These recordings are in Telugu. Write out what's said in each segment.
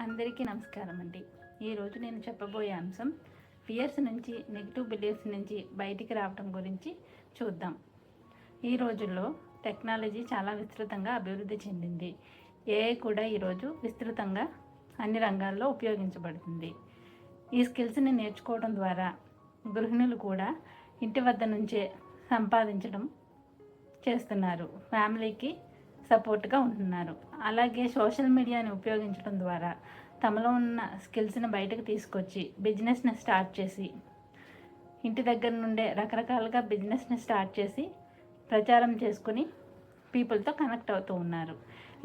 అందరికీ నమస్కారం అండి. ఈరోజు నేను చెప్పబోయే అంశం ఫియర్స్ నుంచి, నెగిటివ్ బిలీఫ్స్ నుంచి బయటికి రావడం గురించి చూద్దాం. ఈ రోజుల్లో టెక్నాలజీ చాలా విస్తృతంగా అభివృద్ధి చెందింది. ఏఐ కూడా ఈరోజు విస్తృతంగా అన్ని రంగాల్లో ఉపయోగించబడుతుంది. ఈ స్కిల్స్ని నేర్చుకోవడం ద్వారా గృహిణులు కూడా ఇంటి వద్ద నుంచే సంపాదించడం చేస్తున్నారు. ఫ్యామిలీకి సపోర్ట్గా ఉంటున్నారు. అలాగే సోషల్ మీడియాని ఉపయోగించడం ద్వారా తమలో ఉన్న స్కిల్స్ని బయటకు తీసుకొచ్చి బిజినెస్ని స్టార్ట్ చేసి ఇంటి దగ్గర నుండే రకరకాలుగా బిజినెస్ని స్టార్ట్ చేసి ప్రచారం చేసుకుని పీపుల్తో కనెక్ట్ అవుతూ ఉన్నారు.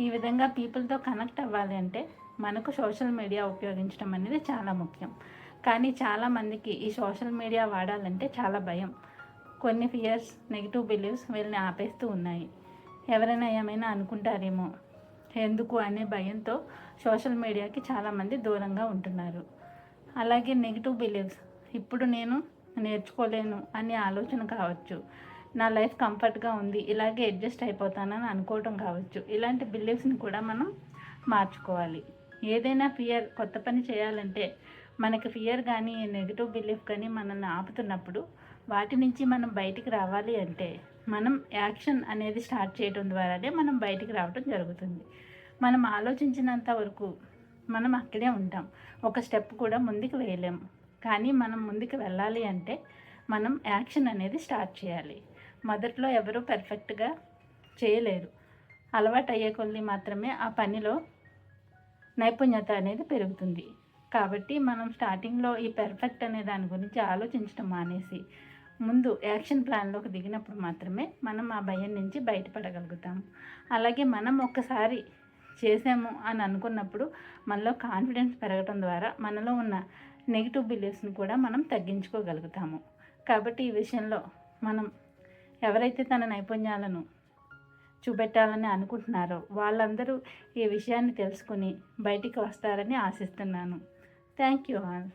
ఈ విధంగా పీపుల్తో కనెక్ట్ అవ్వాలి అంటే మనకు సోషల్ మీడియా ఉపయోగించడం అనేది చాలా ముఖ్యం. కానీ చాలామందికి ఈ సోషల్ మీడియా వాడాలంటే చాలా భయం. కొన్ని ఫియర్స్, నెగిటివ్ బిలీవ్స్ వీళ్ళని ఆపేస్తూ ఉన్నాయి. ఎవరైనా ఏమైనా అనుకుంటారేమో ఎందుకు అనే భయంతో సోషల్ మీడియాకి చాలామంది దూరంగా ఉంటున్నారు. అలాగే నెగిటివ్ బిలీవ్స్, ఇప్పుడు నేను నేర్చుకోలేను అనే ఆలోచన కావచ్చు, నా లైఫ్ కంఫర్ట్గా ఉంది ఇలాగే అడ్జస్ట్ అయిపోతానని అనుకోవటం కావచ్చు. ఇలాంటి బిలీవ్స్ని కూడా మనం మార్చుకోవాలి. ఏదైనా ఫియర్, కొత్త పని చేయాలంటే మనకి ఫియర్ కానీ నెగిటివ్ బిలీఫ్ కానీ మనల్ని ఆపుతున్నప్పుడు వాటి నుంచి మనం బయటికి రావాలి అంటే మనం యాక్షన్ అనేది స్టార్ట్ చేయడం ద్వారానే మనం బయటికి రావడం జరుగుతుంది. మనం ఆలోచించినంత వరకు మనం అక్కడే ఉంటాం, ఒక స్టెప్ కూడా ముందుకు వేయలేము. కానీ మనం ముందుకు వెళ్ళాలి అంటే మనం యాక్షన్ అనేది స్టార్ట్ చేయాలి. మొదట్లో ఎవరు పర్ఫెక్ట్గా చేయలేరు. అలవాటు అయ్యే కొద్దీ మాత్రమే ఆ పనిలో నైపుణ్యత అనేది పెరుగుతుంది. కాబట్టి మనం స్టార్టింగ్లో ఈ పర్ఫెక్ట్ అనే దాని గురించి ఆలోచించడం మానేసి ముందు యాక్షన్ ప్లాన్లోకి దిగినప్పుడు మాత్రమే మనం ఆ భయం నుంచి బయటపడగలుగుతాము. అలాగే మనం ఒక్కసారి చేసాము అని అనుకున్నప్పుడు మనలో కాన్ఫిడెన్స్ పెరగడం ద్వారా మనలో ఉన్న నెగిటివ్ బిలీఫ్స్ని కూడా మనం తగ్గించుకోగలుగుతాము. కాబట్టి ఈ విషయంలో మనం ఎవరైతే తన నైపుణ్యాలను చూపెట్టాలని అనుకుంటున్నారో వాళ్ళందరూ ఈ విషయాన్ని తెలుసుకుని బయటికి వస్తారని ఆశిస్తున్నాను. Thank you all.